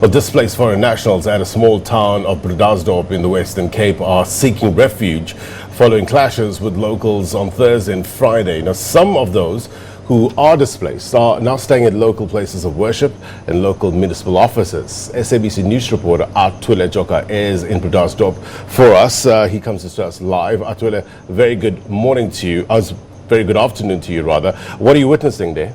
Well, displaced foreign nationals at a small town of Bredasdorp in the Western Cape are seeking refuge following clashes with locals on Thursday and Friday. Now, some of those who are displaced are now staying at local places of worship and local municipal offices. SABC News reporter Atule Joka is in Bredasdorp for us. He comes to us live. Atule, very good morning to you. Very good afternoon to you, rather. What are you witnessing there?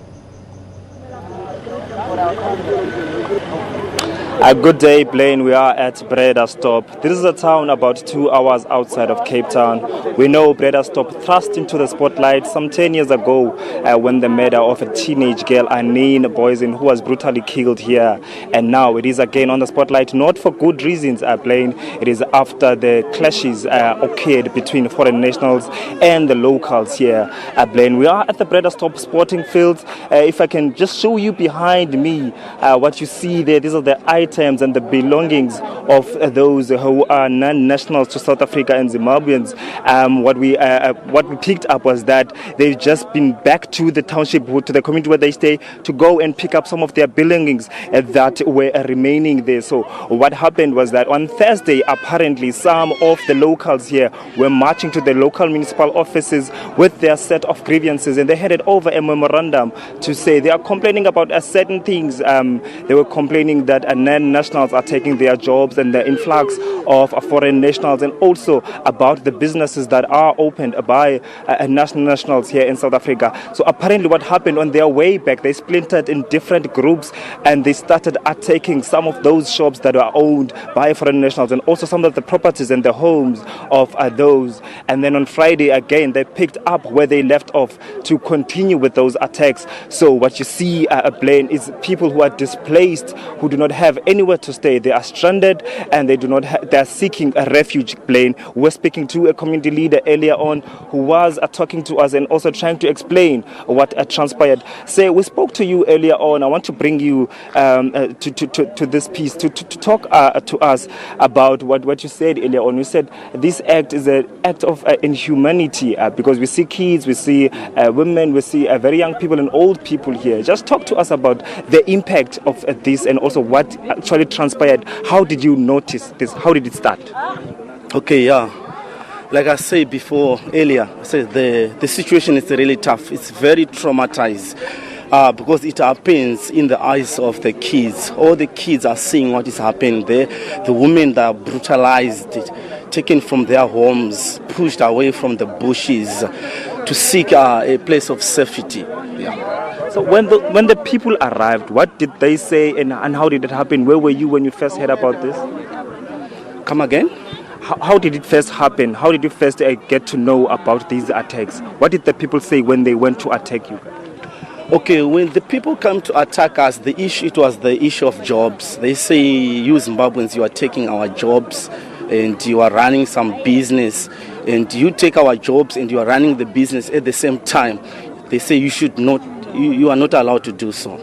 A good day, Blaine. We are at Bredasdorp. This is a town about 2 hours outside of Cape Town. We know Bredasdorp thrust into the spotlight some 10 years ago when the murder of a teenage girl, Anine Boysen, who was brutally killed here. And now it is again on the spotlight, not for good reasons, Blaine. It is after the clashes occurred between foreign nationals and the locals here, Blaine. We are at the Bredasdorp sporting field. If I can just show you behind me what you see there, these are the items and the belongings of those who are non-nationals to South Africa and Zimbabweans. What we picked up was that they've just been back to the township, to the community where they stay, to go and pick up some of their belongings that were remaining there. So what happened was that on Thursday, apparently some of the locals here were marching to the local municipal offices with their set of grievances, and they handed over a memorandum to say they are complaining about certain things. They were complaining that nationals are taking their jobs and the influx of foreign nationals, and also about the businesses that are opened by nationals here in South Africa. So apparently what happened on their way back, they splintered in different groups and they started attacking some of those shops that are owned by foreign nationals, and also some of the properties and the homes of those. And then on Friday again, they picked up where they left off to continue with those attacks. So what you see, Blaine, is people who are displaced, who do not have anywhere to stay. They are stranded and they are seeking a refuge, Blaine. We're speaking to a community leader earlier on who was talking to us and also trying to explain what transpired. Say, we spoke to you earlier on. I want to bring you to this piece to talk to us about what you said earlier on. You said this act is an act of inhumanity because we see kids, we see women, we see very young people and old people here. Just talk to us about the impact of this and also what actually transpired. How did you notice this? How did it start? Okay, yeah. Like I said before, earlier, I said the situation is really tough. It's very traumatized because it happens in the eyes of the kids. All the kids are seeing what is happening there. The women that are brutalized, taken from their homes, pushed away from the bushes to seek a place of safety. Yeah. So when the people arrived, what did they say and how did it happen? Where were you when you first heard about this? Come again? How did it first happen? How did you first get to know about these attacks? What did the people say when they went to attack you? Okay, when the people come to attack us, it was the issue of jobs. They say, you Zimbabweans, you are taking our jobs and you are running some business, and you take our jobs and you are running the business at the same time. They say you are not allowed to do so.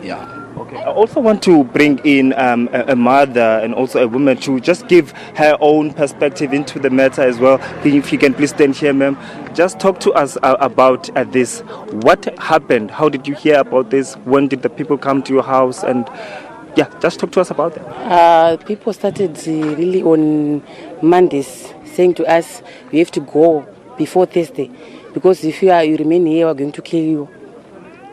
Yeah. Okay. I also want to bring in a mother and also a woman to just give her own perspective into the matter as well. If you can please stand here, ma'am. Just talk to us about this. What happened? How did you hear about this? When did the people come to your house? And yeah, just talk to us about that. People started really on Mondays saying to us, you have to go before Thursday, because if you remain here, we're going to kill you.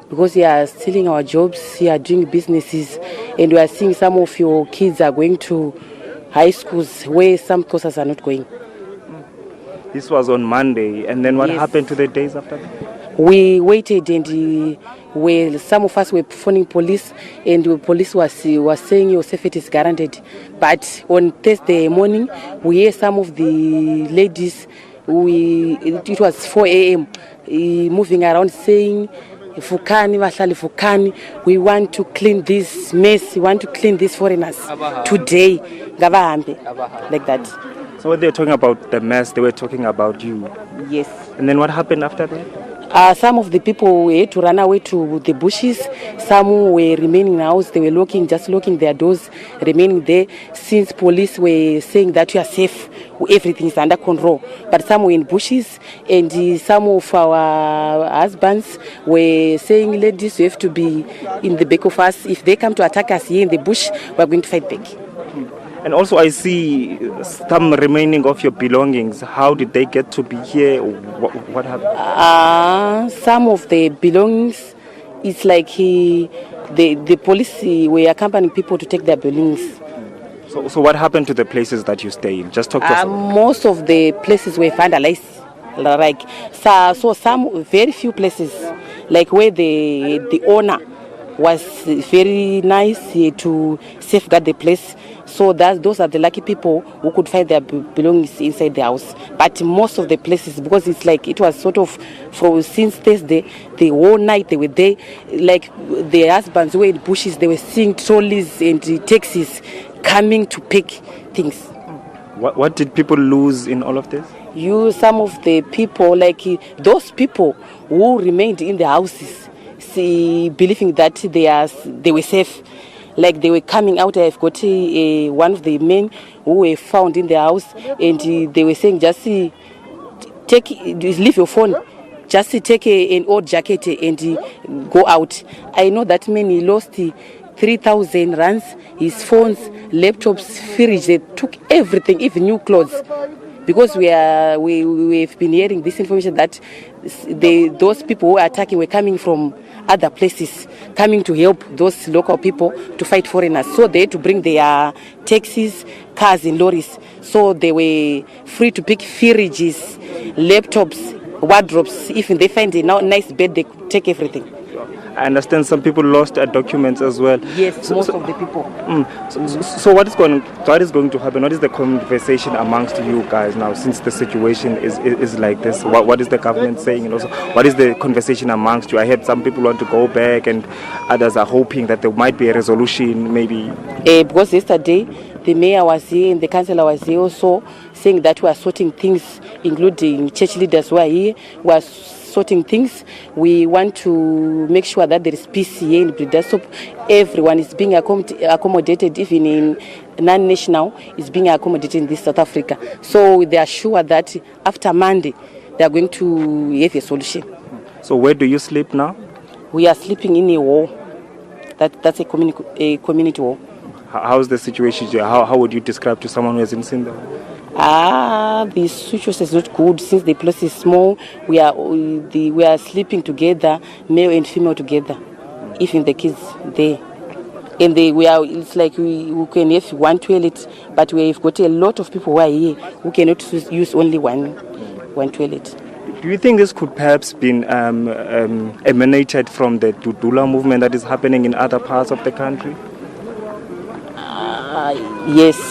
Because you are stealing our jobs, you are doing businesses, and we are seeing some of your kids are going to high schools where some courses are not going. This was on Monday, and then what happened to the days after that? We waited, and some of us were phoning police, and the police was saying your safety is guaranteed. But on Thursday morning, we hear some of the ladies, it was 4 a.m., moving around saying, Fukani, we want to clean this mess, we want to clean these foreigners today, like that. So when they were talking about the mess, they were talking about you? Yes. And then what happened after that? Some of the people had to run away to the bushes. Some were remaining in the house. They were just locking their doors, remaining there. Since police were saying that you are safe, everything is under control. But some were in bushes, and some of our husbands were saying, ladies, you have to be in the back of us. If they come to attack us here in the bush, we're going to fight back. And also I see some remaining of your belongings. How did they get to be here? What happened? Some of the belongings, it's like the police were accompanying people to take their belongings. So what happened to the places that you stay in? Just talk to us. Most of the places were vandalized. Like so some very few places, like where the owner was very nice to safeguard the place. So those are the lucky people who could find their belongings inside the house. But most of the places, because it's like it was sort of since Thursday, the whole night they were there. Like the husbands were in bushes, they were seeing trolleys and taxis coming to pick things. What did people lose in all of this? Some of the people, like those people who remained in the houses, believing that they were safe. Like they were coming out. I've got one of the men who were found in the house, and they were saying, just leave your phone, just take an old jacket and go out. I know that man, he lost 3,000 rands, his phones, laptops, fridge. They took everything, even new clothes. Because we've been hearing this information that those people who are attacking were coming from other places, coming to help those local people to fight foreigners. So they had to bring their taxis, cars and lorries. So they were free to pick fridges, laptops, wardrobes. If they find a nice bed, they could take everything. I understand some people lost documents as well. Yes, most of the people. So what is going to happen? What is the conversation amongst you guys now, since the situation is like this? What is the government saying? And also, what is the conversation amongst you? I heard some people want to go back, and others are hoping that there might be a resolution, maybe. Because yesterday the mayor was here and the councillor was here also, saying that we are sorting things, including church leaders who are here. We are sorting things. We want to make sure that there is peace here in Bredasdorp. Everyone is being accommodated, even in non-national is being accommodated in this South Africa. So they are sure that after Monday they are going to have a solution. So where do you sleep now? We are sleeping in a wall. That's a community wall. How's the situation? How would you describe to someone who hasn't seen the wall? The situation is not good since the place is small. We are sleeping together, male and female together, even the kids there. And it's like we can have one toilet, but we've got a lot of people who are here who cannot use only one toilet. Do you think this could perhaps been emanated from the Dudula movement that is happening in other parts of the country? Yes.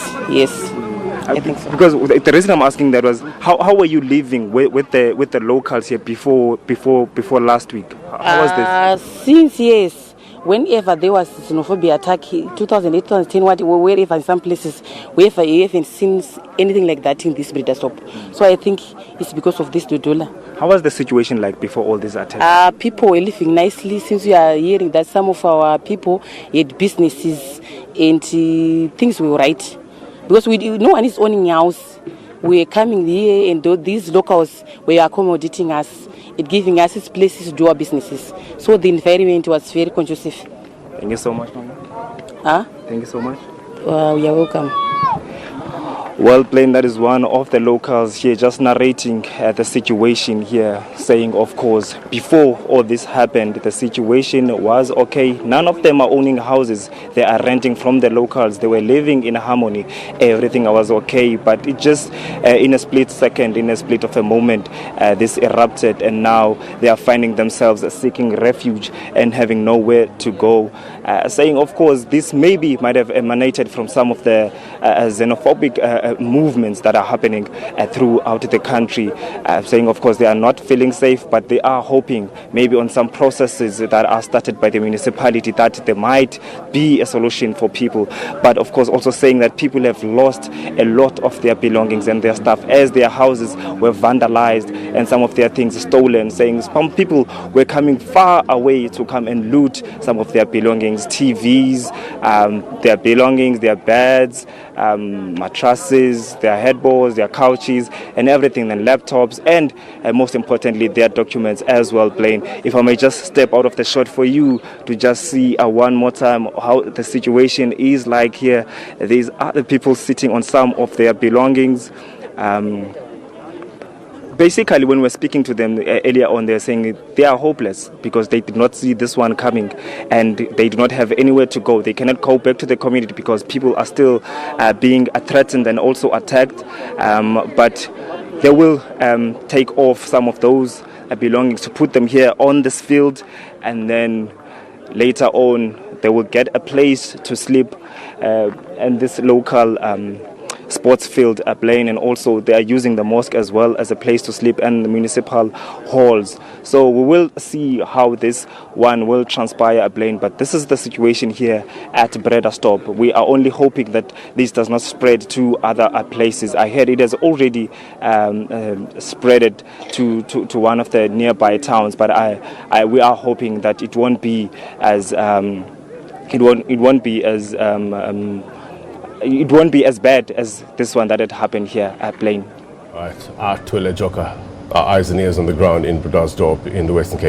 I think so. Because the reason I'm asking that was, how were you living with the locals here before last week? How was this? Since yes, whenever there was xenophobia attack, 2008, 2010, wherever in some places, we haven't seen anything like that in this Bredasdorp. So I think it's because of this Dudula. How was the situation like before all these attacks? People were living nicely, since we are hearing that some of our people had businesses and things were right. Because no one is owning a house. We are coming here and these locals were accommodating us, giving us these places to do our businesses. So the environment was very conducive. Thank you so much, Mama. Thank you so much. You are welcome. Well, Plain, that is one of the locals here just narrating the situation here, saying, of course, before all this happened, the situation was okay. None of them are owning houses. They are renting from the locals. They were living in harmony. Everything was okay. But it just, in a split second, in a split of a moment, this erupted. And now they are finding themselves seeking refuge and having nowhere to go. Saying, of course, this maybe might have emanated from some of the xenophobic movements that are happening throughout the country, saying of course they are not feeling safe, but they are hoping maybe on some processes that are started by the municipality that there might be a solution for people. But of course also saying that people have lost a lot of their belongings and their stuff as their houses were vandalized and some of their things stolen, saying some people were coming far away to come and loot some of their belongings. things, TVs, their belongings, their beds, mattresses, their headboards, their couches, and everything, and laptops, and most importantly, their documents as well, Blaine. If I may just step out of the shot for you to just see one more time how the situation is like here. There's other people sitting on some of their belongings. Basically, when we're speaking to them earlier on, they're saying they are hopeless because they did not see this one coming and they do not have anywhere to go. They cannot go back to the community because people are still being threatened and also attacked. But they will take off some of those belongings to put them here on this field, and then later on they will get a place to sleep and this local sports field Blaine, and also they are using the mosque as well as a place to sleep and the municipal halls. So we will see how this one will transpire Blaine, but this is the situation here at Bredasdorp. We are only hoping that this does not spread to other places. I heard it has already spreaded to one of the nearby towns, but we are hoping that it won't be as it won't be as bad as this one that had happened here at Blaine. All right, Atule Joka, our eyes and ears on the ground in Bredasdorp in the Western Cape.